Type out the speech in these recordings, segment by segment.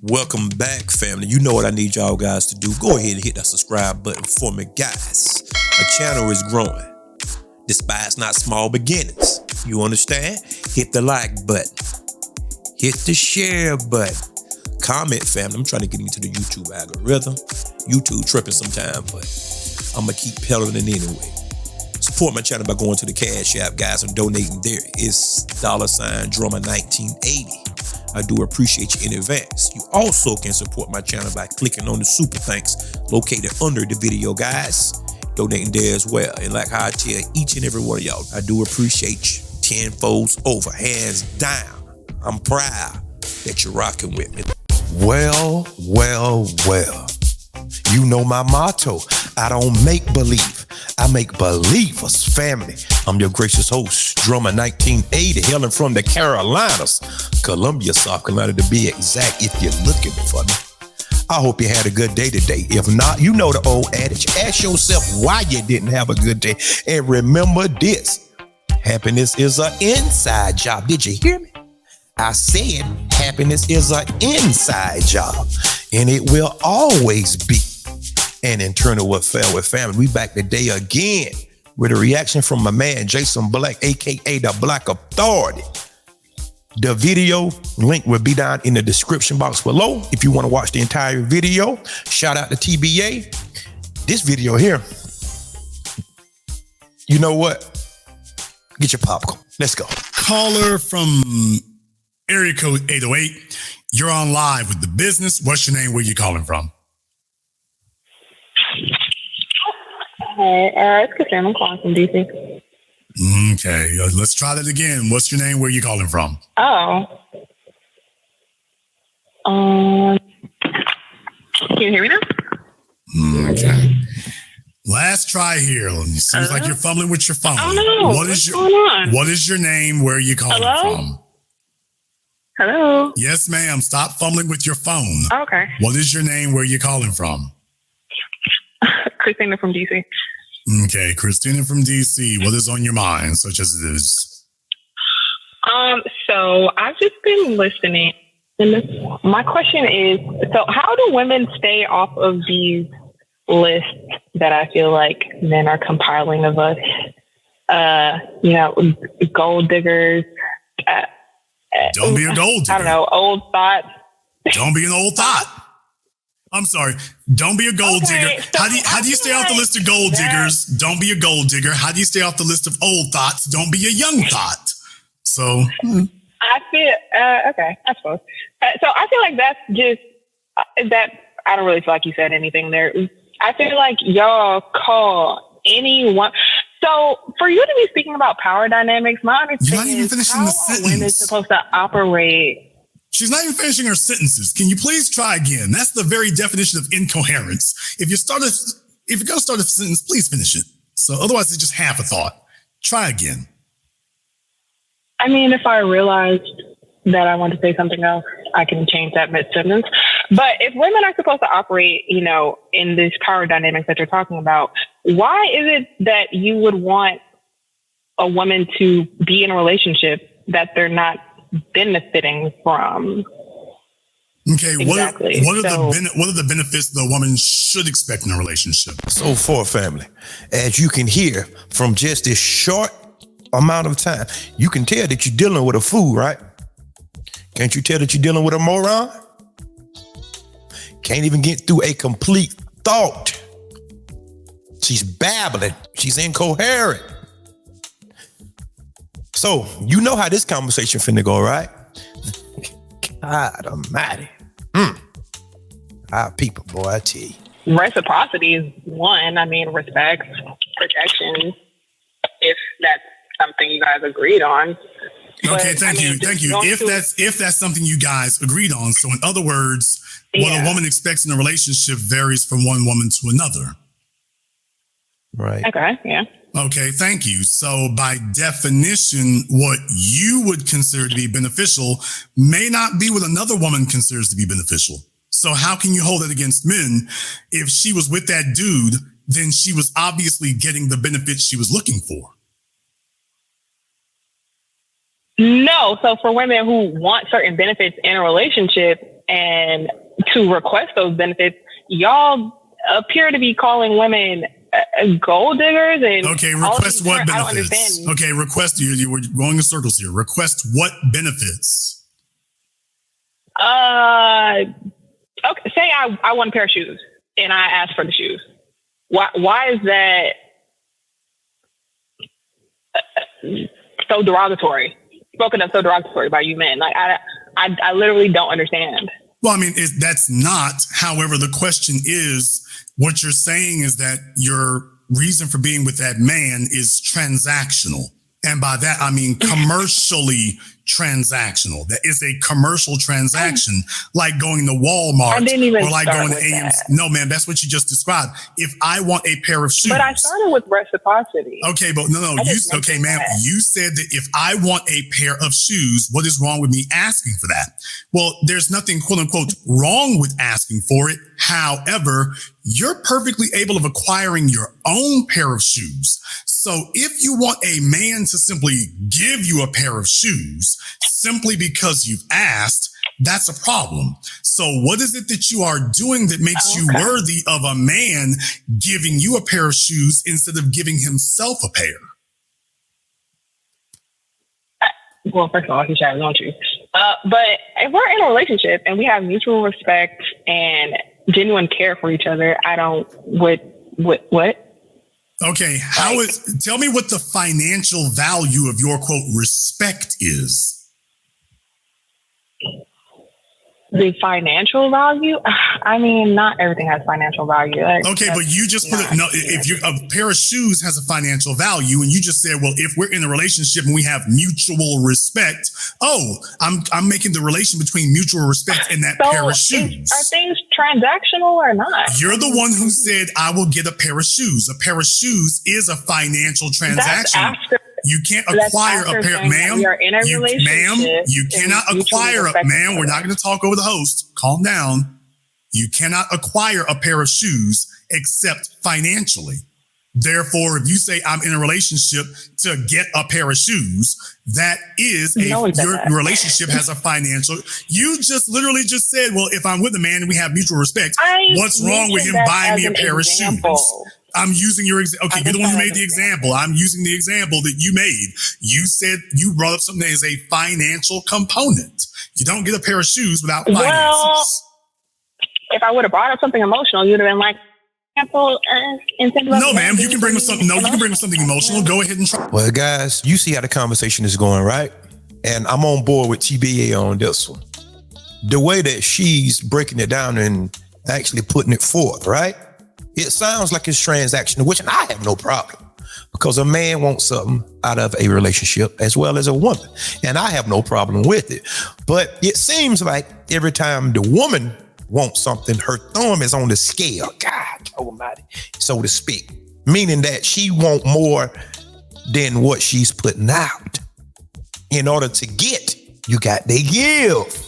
Welcome back, family. You know what I need y'all guys to do. Go ahead and hit that subscribe button for me, guys. My channel is growing. Despise not small beginnings. You understand? Hit the like button. Hit the share button. Comment, family. I'm trying to get into the YouTube algorithm. YouTube tripping sometime, but I'm going to keep peddling it anyway. Support my channel by going to the Cash App, guys, and donating there. It's $Drummer1980. I do appreciate you in advance. You also can support my channel by clicking on the super thanks located under the video, guys. Donating there as well. And like how I tell each and every one of y'all, I do appreciate you tenfolds over, hands down. I'm proud that you're rocking with me. Well. You know my motto. I don't make believe. I make believers, family. I'm your gracious host, Drummer 1980, hailing from the Carolinas, Columbia, South Carolina to be exact, if you're looking for me. I hope you had a good day today. If not, you know the old adage. Ask yourself why you didn't have a good day. And remember this, happiness is an inside job. Did you hear me? I said happiness is an inside job, and it will always be an internal affair with family. We back today again with a reaction from my man, Jason Black, aka the Black Authority. The video link will be down in the description box below if you want to watch the entire video. Shout out to TBA. This video here, you know what? Get your popcorn. Let's go. Caller from area code 808. You're on live with The Business. What's your name? Where you calling from? Hey, it's Cassandra. I'm calling from DC. Okay, let's try that again. What's your name? Where you calling from? Oh. Can you hear me now? Okay. Last try here. It seems like you're fumbling with your phone. Oh, no. What's going on? What is your name? Where are you calling from? Hello? Yes, ma'am. Stop fumbling with your phone. Okay. What is your name? Where are you calling from? Christina from DC. Okay, Christina from DC. What is on your mind, such as it is? So I've just been listening, and my question is: so how do women stay off of these lists that I feel like men are compiling of us? Gold diggers. Don't be a gold digger. I don't know, old thoughts. Don't be an old thought. I'm sorry. Don't be a gold digger. So How do you stay off the list of gold diggers? Don't be a gold digger. How do you stay off the list of old thoughts? Don't be a young thought. So I feel okay. I suppose. So I feel like that's just that. I don't really feel like you said anything there. I feel like y'all call anyone. So for you to be speaking about power dynamics, my understanding is how are women supposed to operate? She's not even finishing her sentences. Can you please try again? That's the very definition of incoherence. If you're going to start a sentence, please finish it. So otherwise, it's just half a thought. Try again. I mean, if I realized that I want to say something else, I can change that mid-sentence. But if women are supposed to operate, in this power dynamics that you're talking about, why is it that you would want a woman to be in a relationship that they're not benefiting from? Okay, exactly. What are the benefits that a woman should expect in a relationship? So for family, as you can hear from just this short amount of time, you can tell that you're dealing with a fool, right? Can't you tell that you're dealing with a moron? Can't even get through a complete thought. She's babbling. She's incoherent. So, you know how this conversation finna go, right? God almighty. Our people, boy, I tell you. Reciprocity is one. I mean, respect, protection, if that's something you guys agreed on. Okay, thank you. If that's something you guys agreed on. So in other words, what a woman expects in a relationship varies from one woman to another. Right. Okay, yeah. Okay, thank you. So by definition, what you would consider to be beneficial may not be what another woman considers to be beneficial. So how can you hold it against men? If she was with that dude, then she was obviously getting the benefits she was looking for. No. So for women who want certain benefits in a relationship, and to request those benefits, y'all appear to be calling women gold diggers and okay, request what benefits? I don't understand. Okay, request you were going in circles here. Request what benefits? Okay, say I want a pair of shoes and I ask for the shoes. Why is that so derogatory? Spoken of so derogatory by you men. Like I literally don't understand. Well, I mean, that's not. However, the question is, what you're saying is that your reason for being with that man is transactional. And by that, I mean commercially transactional. That is a commercial transaction, like going to Walmart or like going to AMC. No, man, that's what you just described. If I want a pair of shoes. But I started with reciprocity. Okay, but no. Okay, ma'am, you said that if I want a pair of shoes, what is wrong with me asking for that? Well, there's nothing, quote unquote, wrong with asking for it. However, you're perfectly able of acquiring your own pair of shoes. So if you want a man to simply give you a pair of shoes simply because you've asked, that's a problem. So what is it that you are doing that makes you worthy of a man giving you a pair of shoes instead of giving himself a pair? Well, first of all, he should, don't you? But if we're in a relationship and we have mutual respect and genuine care for each other, I don't, what? Okay, tell me what the financial value of your, quote, respect is. The financial value? I mean, not everything has financial value. Okay, but you just put it, no, if a pair of shoes has a financial value and you just said, well, if we're in a relationship and we have mutual respect, I'm making the relation between mutual respect and that pair of shoes. Are things transactional or not? You're the one who said, I will get a pair of shoes. A pair of shoes is a financial transaction. You can't acquire a pair, ma'am. You cannot acquire ma'am. We're not going to talk over the host. Calm down. You cannot acquire a pair of shoes except financially. Therefore, if you say I'm in a relationship to get a pair of shoes, that is your relationship has a financial. You just literally just said, well, if I'm with a man and we have mutual respect, what's wrong with him buying me a pair of shoes? I'm using your example. Okay, you're the one who made the example. I'm using the example that you made. You said you brought up something that is a financial component. You don't get a pair of shoes without finances. Well, if I would have brought up something emotional, you'd have been like, no, ma'am, you can bring me something. No, you can bring me something emotional. Go ahead and try. Well, guys, you see how the conversation is going, right? And I'm on board with TBA on this one. The way that she's breaking it down and actually putting it forth, right? It sounds like it's transactional, which I have no problem because a man wants something out of a relationship as well as a woman. And I have no problem with it. But it seems like every time the woman wants something, her thumb is on the scale, God almighty, so to speak, meaning that she wants more than what she's putting out. In order to get, you got to give.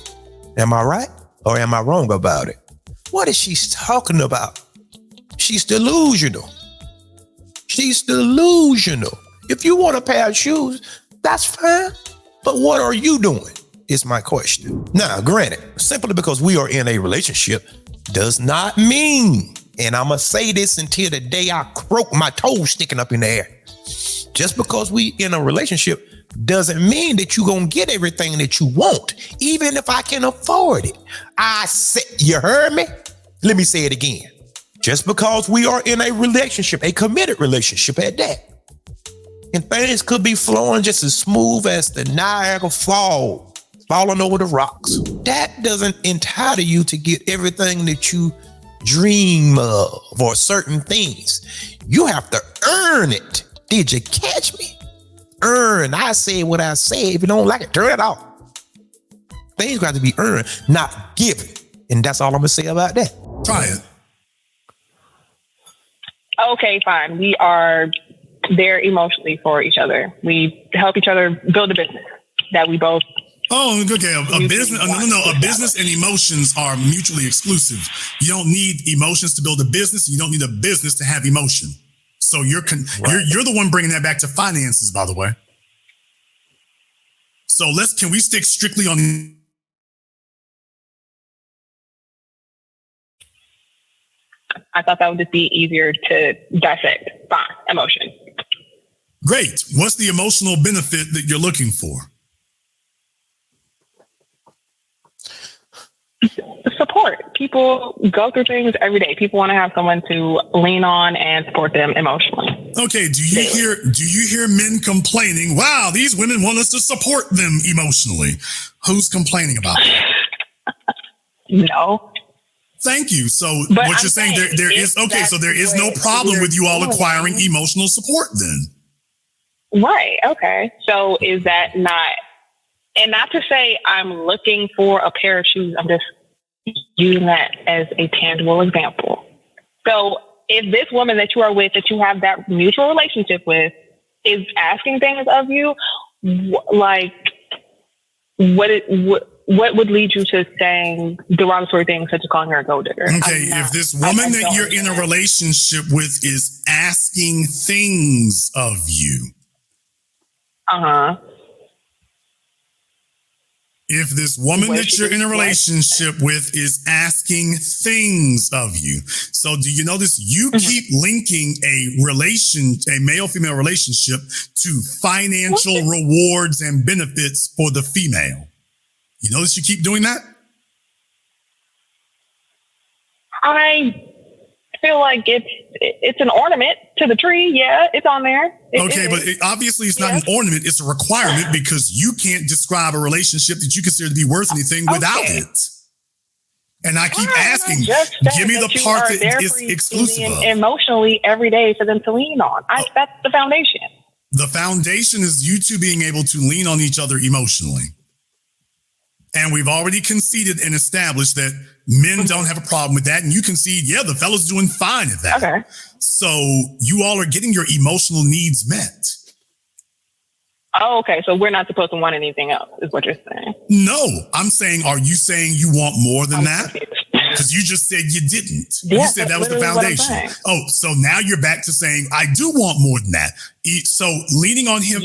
Am I right or am I wrong about it? What is she talking about? She's delusional. She's delusional. If you want a pair of shoes, that's fine. But what are you doing? Is my question. Now, granted, simply because we are in a relationship does not mean, and I'm going to say this until the day I croak my toes sticking up in the air. Just because we in a relationship doesn't mean that you're going to get everything that you want, even if I can afford it. I said, you heard me? Let me say it again. Just because we are in a relationship, a committed relationship at that, and things could be flowing just as smooth as the Niagara Falls, falling over the rocks. That doesn't entitle you to get everything that you dream of or certain things. You have to earn it. Did you catch me? Earn. I say what I say. If you don't like it, turn it off. Things got to be earned, not given. And that's all I'm going to say about that. Try it. Okay, fine. We are there emotionally for each other. We help each other build a business that we both. Oh, okay. A business, a business and emotions are mutually exclusive. You don't need emotions to build a business. You don't need a business to have emotion. So you're the one bringing that back to finances, by the way. So can we stick strictly on I thought that would just be easier to dissect. Fine, emotion. Great. What's the emotional benefit that you're looking for? Support. People go through things every day. People want to have someone to lean on and support them emotionally. Okay, do you hear men complaining, wow, these women want us to support them emotionally? Who's complaining about that? No. Thank you. So but what you're saying, there is no problem with you all acquiring emotional support then. Right. Okay. So is that not, and not to say I'm looking for a pair of shoes. I'm just using that as a tangible example. So if this woman that you are with, that you have that mutual relationship with, is asking things of you, like what would lead you to saying derogatory things such as calling her a gold digger? Okay, if this woman that you're in a relationship with is asking things of you. If this woman that you're in a relationship with is asking things of you. So do you notice you keep linking a male-female relationship to financial rewards and benefits for the female? You notice you keep doing that? I feel like it's an ornament to the tree. Yeah, it's on there. Obviously it's not an ornament. It's a requirement because you can't describe a relationship that you consider to be worth anything without it. And I keep asking, give me the part that is exclusive of. Emotionally every day for them to lean on. That's the foundation. The foundation is you two being able to lean on each other emotionally. And we've already conceded and established that men don't have a problem with that. And you concede, yeah, the fella's doing fine at that. Okay. So you all are getting your emotional needs met. Oh, okay. So we're not supposed to want anything else, is what you're saying. No, I'm saying, are you saying you want more than that? Because you just said you didn't. Yeah, you said that was the foundation. Oh, so now you're back to saying, I do want more than that. So leaning on him,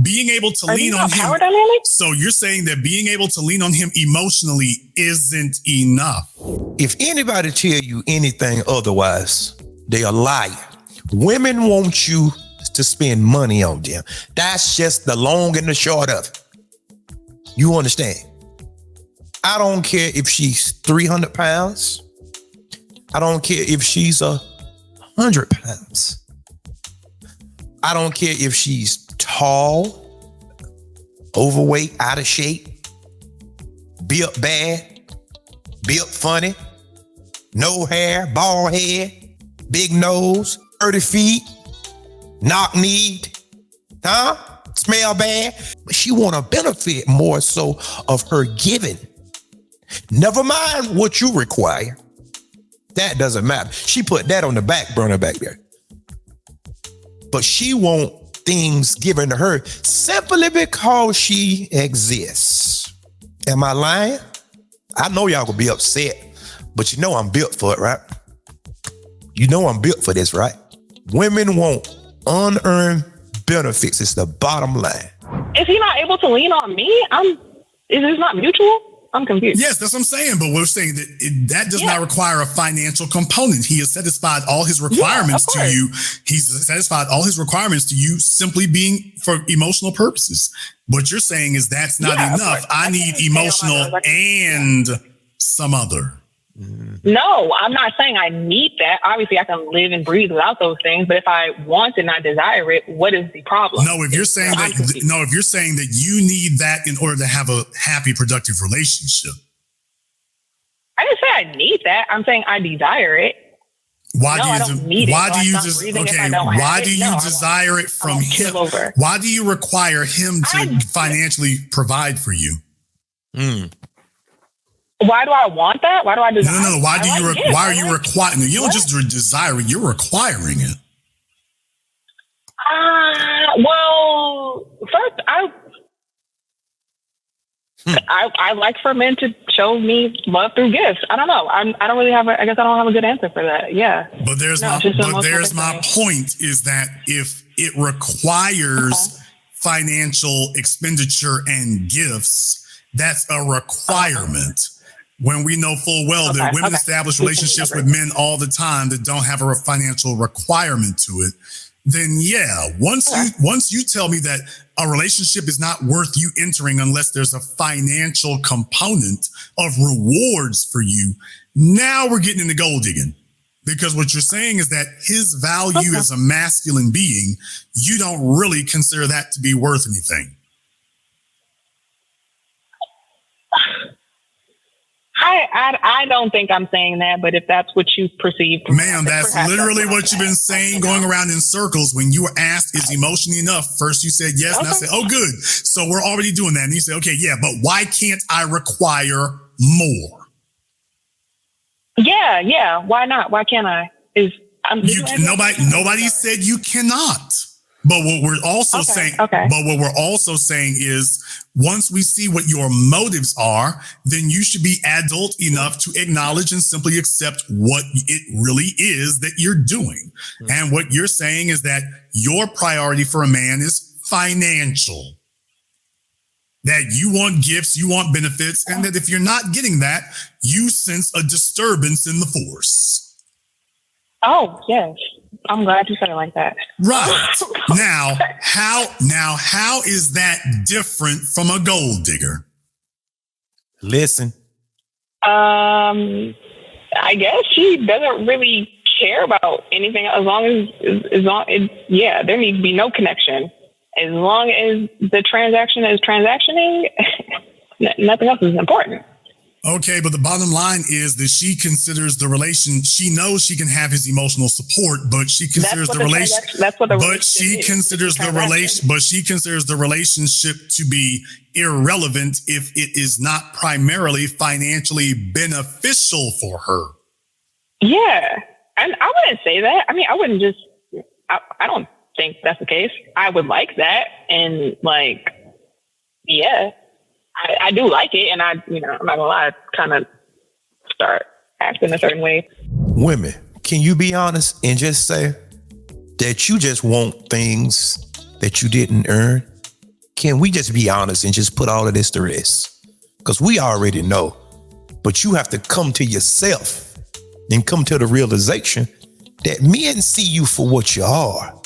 being able to lean on him. Power dynamics? So you're saying that being able to lean on him emotionally isn't enough. If anybody tell you anything otherwise, they are lying. Women want you to spend money on them. That's just the long and the short of it. You understand? I don't care if she's 300 pounds. I don't care if she's 100 pounds. I don't care if she's tall, overweight, out of shape, built bad, built funny, no hair, bald head, big nose, 30 feet, knock-kneed, smell bad. But she want to benefit more so of her giving. Never mind what you require. That doesn't matter. She put that on the back burner back there. But she want things given to her simply because she exists. Am I lying? I know y'all gonna be upset, but you know I'm built for it, right? You know I'm built for this, right? Women want unearned benefits. It's the bottom line. Is he not able to lean on me? Is this not mutual? I'm confused. Yes, that's what I'm saying. But we're saying that that does not require a financial component. He has satisfied all his requirements to you. He's satisfied all his requirements to you simply being for emotional purposes. What you're saying is that's not enough. I need emotional and some other. No, I'm not saying I need that. Obviously, I can live and breathe without those things. But if I want and I desire it, what is the problem? No, if you're saying that you need that in order to have a happy, productive relationship. I didn't say I need that. I'm saying I desire it. Why do you desire it from him? Why do you require him to financially provide for you? Why do I want that? Why do I desire? No. Why are you requiring? You don't just desire it; you're requiring it. Well, first, I like for men to show me love through gifts. I don't know. I don't really have. I guess I don't have a good answer for that. Yeah. But there's my point is that if it requires financial expenditure and gifts, that's a requirement. when we know full well that women establish relationships with men all the time that don't have a financial requirement to it, then yeah, once you tell me that a relationship is not worth you entering unless there's a financial component of rewards for you, now we're getting into gold digging. Because what you're saying is that his value as a masculine being, you don't really consider that to be worth anything. I don't think I'm saying that, but if that's what you perceive, ma'am, that's literally what you've been saying, going around in circles. When you were asked, is emotionally enough? First you said yes, and I said, oh, good. So we're already doing that. And you said, okay, yeah, but why can't I require more? Yeah. Why not? Why can't I? Nobody said you cannot. But what we're also saying is, once we see what your motives are, then you should be adult enough to acknowledge and simply accept what it really is that you're doing. Mm-hmm. And what you're saying is that your priority for a man is financial. That you want gifts, you want benefits, and that if you're not getting that, you sense a disturbance in the force. Oh, yes. I'm glad you said it like that. Right. Now, how is that different from a gold digger? Listen. I guess she doesn't really care about anything as long as there needs to be no connection. As long as the transaction is transactioning, nothing else is important. Okay, but the bottom line is that she considers the relation. She knows she can have his emotional support, but she considers the relation. That's what the But she considers the relation. But she considers the relationship to be irrelevant if it is not primarily financially beneficial for her. Yeah, and I wouldn't say that. I mean, I wouldn't just. I don't think that's the case. I would like that, and I do like it, and I'm not gonna lie, I kind of start acting a certain way. Women, can you be honest and just say that you just want things that you didn't earn? Can we just be honest and just put all of this to rest? Because we already know, but you have to come to yourself and come to the realization that men see you for what you are,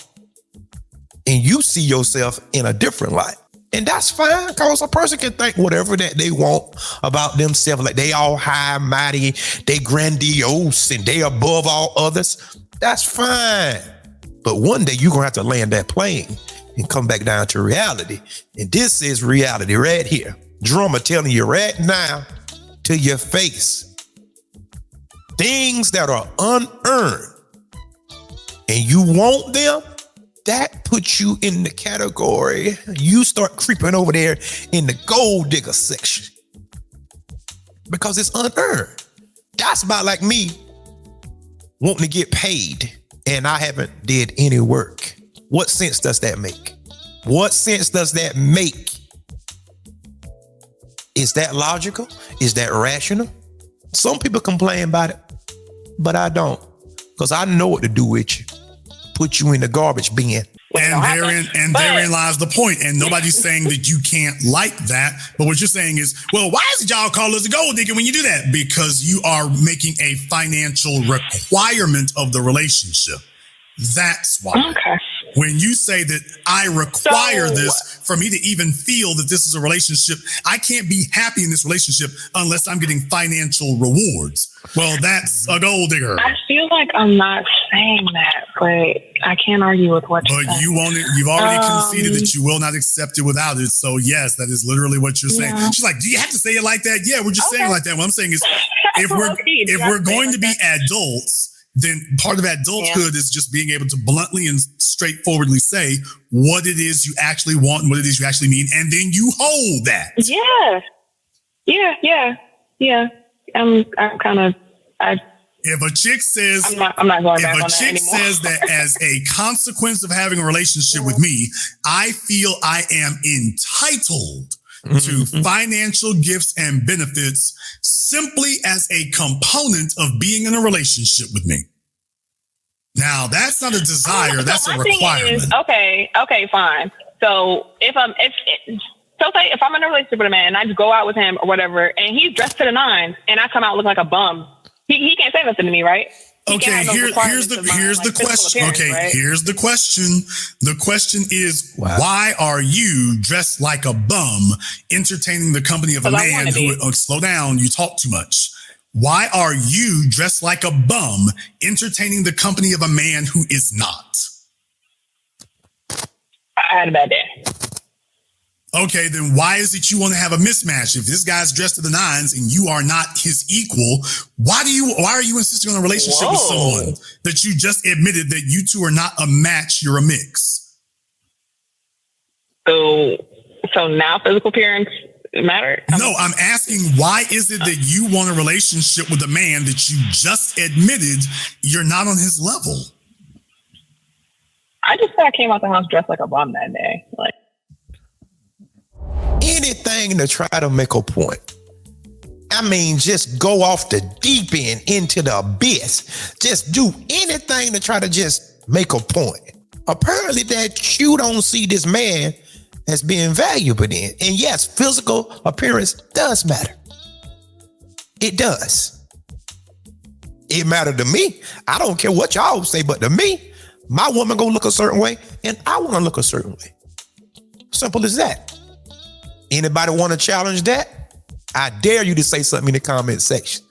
and you see yourself in a different light. And that's fine, because a person can think whatever that they want about themselves, like they all high, mighty, they grandiose, and they above all others. That's fine. But one day you're going to have to land that plane and come back down to reality. And this is reality right here. Drummer telling you right now to your face, things that are unearned and you want them, that puts you in the category. You start creeping over there in the gold digger section because it's unearned. That's about like me wanting to get paid and I haven't did any work. What sense does that make? What sense does that make? Is that logical? Is that rational? Some people complain about it, but I don't, because I know what to do with you. Put you in the garbage bin. And therein lies the point. And nobody's saying that you can't like that. But what you're saying is, well, why is it y'all call us a gold digger when you do that? Because you are making a financial requirement of the relationship. That's why. Okay. When you say that I require this for me to even feel that this is a relationship, I can't be happy in this relationship unless I'm getting financial rewards. Well, that's a gold digger. I feel like I'm not saying that, but I can't argue with what you're saying. But you've already conceded that you will not accept it without it. So yes, that is literally what you're saying. Yeah. She's like, do you have to say it like that? Yeah, we're just saying it like that. What I'm saying is, if we're going to be adults, then part of adulthood is just being able to bluntly and straightforwardly say what it is you actually want and what it is you actually mean, and then you hold that. Yeah. I'm kind of. If a chick says, I'm not going back on that anymore. If a chick says that as a consequence of having a relationship with me, I feel I am entitled to financial gifts and benefits simply as a component of being in a relationship with me. Now, that's not a desire, that's a requirement. Okay, fine. So if So say if I'm in a relationship with a man and I just go out with him or whatever, and he's dressed to the nines, and I come out looking like a bum, he can't say nothing to me, right? Okay, here's the question. Okay, right? Here's the question. The question is, why are you dressed like a bum entertaining the company of a man who, slow down, you talk too much. Why are you dressed like a bum entertaining the company of a man who is not? I had a bad day. Okay, then why is it you want to have a mismatch? If this guy's dressed to the nines and you are not his equal, why are you insisting on a relationship with someone that you just admitted that you two are not a match, you're a mix? So now physical appearance matter? No, I'm asking, why is it that you want a relationship with a man that you just admitted you're not on his level? I just thought I came out the house dressed like a bum that day. Like, anything to try to make a point. I mean, just go off the deep end into the abyss. Just do anything to try to just make a point. Apparently that you don't see this man as being valuable in. And yes, physical appearance does matter. It does. It mattered to me. I don't care what y'all say, but to me, my woman gonna look a certain way and I want to look a certain way. Simple as that. Anybody want to challenge that? I dare you to say something in the comment section.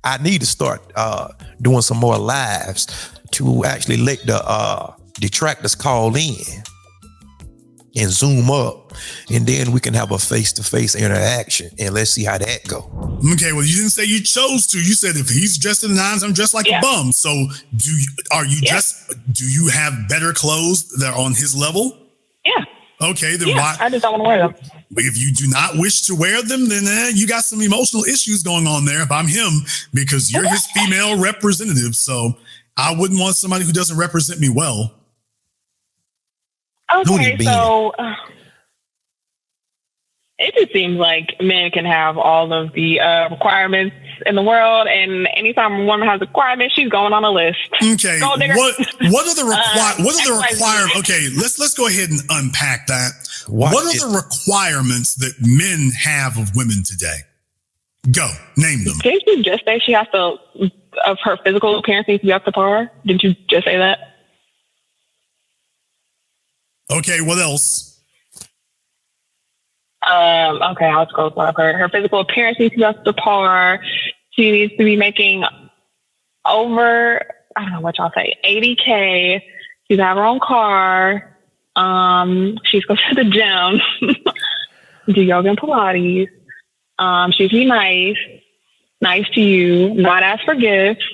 I need to start doing some more lives to actually let the detractors call in and zoom up, and then we can have a face-to-face interaction, and let's see how that go. Okay, well, you didn't say you chose to. You said if he's dressed to the nines, I'm dressed like a bum. So do you have better clothes that are on his level? Yeah. Okay, then why? I just don't want to wear them. If you do not wish to wear them, then you got some emotional issues going on there. If I'm him, because you're his female representative, so I wouldn't want somebody who doesn't represent me well. Okay, so it just seems like men can have all of the requirements in the world, and anytime a woman has a requirement, she's going on a list. Okay, what are the requirements? Okay, let's go ahead and unpack that. What are the requirements that men have of women today? Go, name them. Didn't you just say she has to, of her physical appearance needs to be up to par? Didn't you just say that? Okay, what else? Okay, I'll just go for her physical appearance needs to be up to par. She needs to be making over, I don't know what y'all say, 80K. She's have her own car. She's go to the gym, do yoga and Pilates. She's be nice to you, not ask for gifts.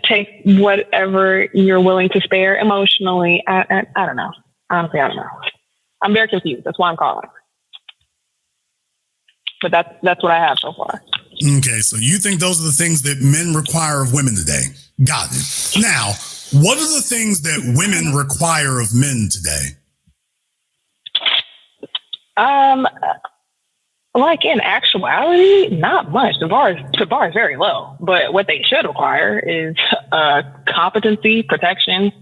Take whatever you're willing to spare emotionally. I don't know. Honestly, I don't know. I'm very confused. That's why I'm calling. But that's what I have so far. Okay, so you think those are the things that men require of women today? Got it. Now, what are the things that women require of men today? Like in actuality, not much. The bar is very low. But what they should require is competency, protection.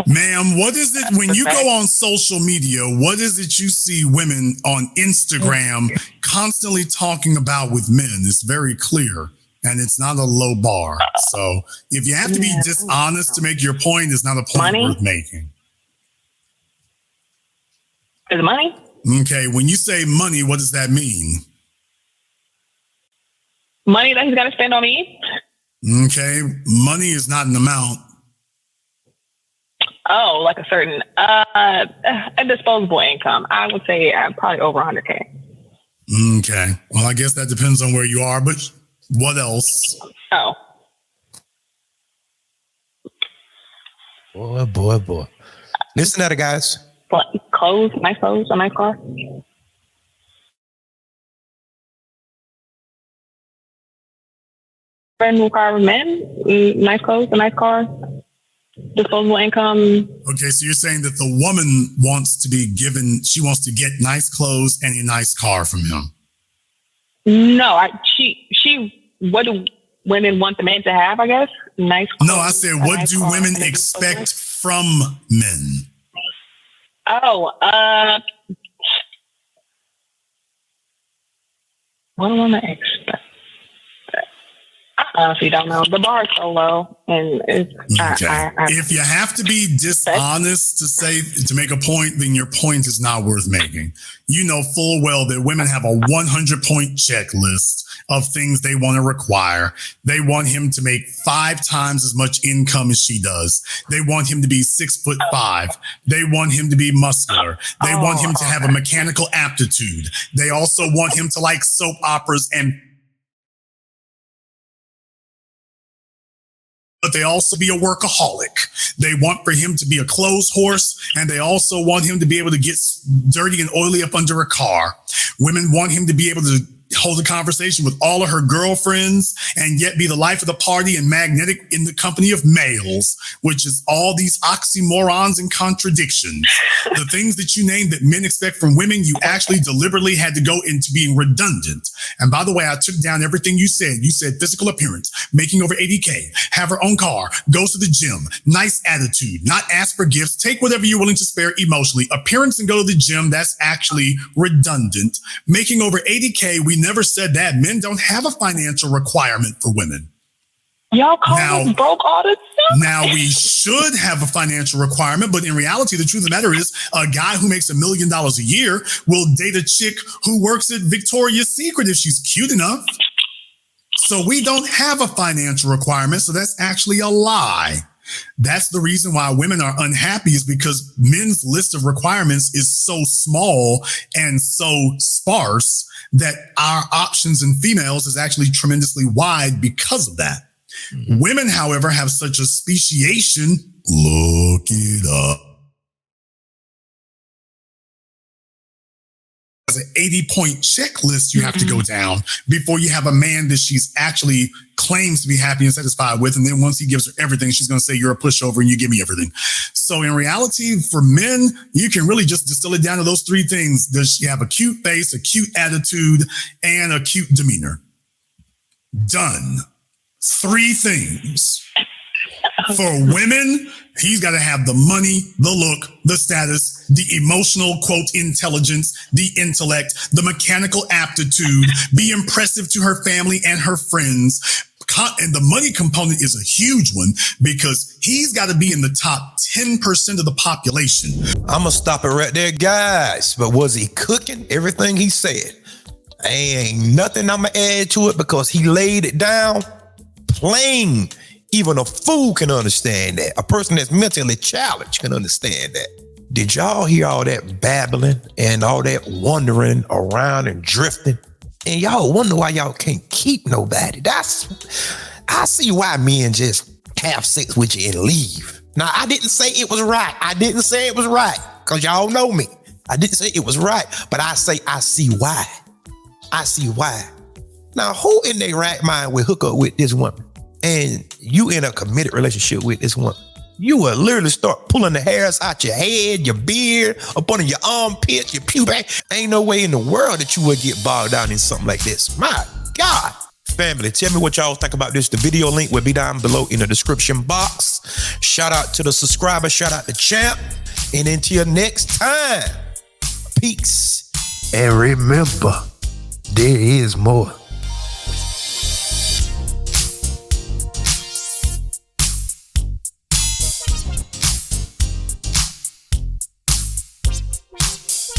Ma'am, what is it when you go on social media? What is it you see women on Instagram constantly talking about with men? It's very clear, and it's not a low bar. So if you have to be dishonest to make your point, it's not a point worth making. Is it money? Okay, when you say money, what does that mean? Money that he's got to spend on me? Okay, money is not an amount. Oh, like a certain a disposable income. I would say probably over 100K. Okay. Well, I guess that depends on where you are, but what else? Oh. Boy. Listen to that, guys. What, nice clothes, a nice car. Friend require men, nice clothes, a nice car. Disposable income. Okay, so you're saying that the woman wants to be given, she wants to get nice clothes and a nice car from him. No, she what do women want the man to have, I guess? nice No, clothes, I said, a what nice do car, women and a expect business. from men? Oh, what do women expect? I honestly don't know. The bar is so low, and it's. Okay. If you have to be dishonest to make a point, then your point is not worth making. You know full well that women have a 100-point checklist of things they want to require. They want him to make 5 times as much income as she does. They want him to be 6'5". They want him to be muscular. They want him to have a mechanical aptitude. They also want him to like soap operas but they also be a workaholic. They want for him to be a clothes horse, and they also want him to be able to get dirty and oily up under a car. Women want him to be able to hold a conversation with all of her girlfriends and yet be the life of the party and magnetic in the company of males, which is all these oxymorons and contradictions. The things that you named that men expect from women, you actually deliberately had to go into being redundant. And by the way, I took down everything you said. You said physical appearance, making over 80K, have her own car, goes to the gym, nice attitude, not ask for gifts, take whatever you're willing to spare emotionally. Appearance and go to the gym, that's actually redundant. Making over 80K, we never said that. Men don't have a financial requirement for women. Y'all call us broke all the time. Now, we should have a financial requirement, but in reality, the truth of the matter is a guy who makes $1 million a year will date a chick who works at Victoria's Secret if she's cute enough. So we don't have a financial requirement, so that's actually a lie. That's the reason why women are unhappy, is because men's list of requirements is so small and so sparse that our options in females is actually tremendously wide because of that. Mm-hmm. Women, however, have such a speciation. Look it up. As an 80-point checklist you have to go down before you have a man that she's actually claims to be happy and satisfied with. And then once he gives her everything, she's going to say, you're a pushover and you give me everything. So in reality, for men, you can really just distill it down to those 3 things. Does she have a cute face, a cute attitude, and a cute demeanor? Done. 3 things. For women, he's got to have the money, the look, the status, the emotional, quote, intelligence, the intellect, the mechanical aptitude, be impressive to her family and her friends. And the money component is a huge one because he's got to be in the top 10% of the population. I'm going to stop it right there, guys. But was he cooking everything he said? Ain't nothing I'm going to add to it because he laid it down plain. Even a fool can understand that. A person that's mentally challenged can understand that. Did y'all hear all that babbling and all that wandering around and drifting? And y'all wonder why y'all can't keep nobody. I see why men just have sex with you and leave. Now, I didn't say it was right. Because y'all know me. I didn't say it was right. But I say I see why. Now, who in their right mind will hook up with this woman? And you in a committed relationship with this woman, you will literally start pulling the hairs out your head, your beard, up under your armpits, your pubic. Ain't no way in the world that you would get bogged down in something like this. My God. Family, tell me what y'all think about this. The video link will be down below in the description box. Shout out to the subscriber. Shout out to Champ. And until next time, peace. And remember, there is more.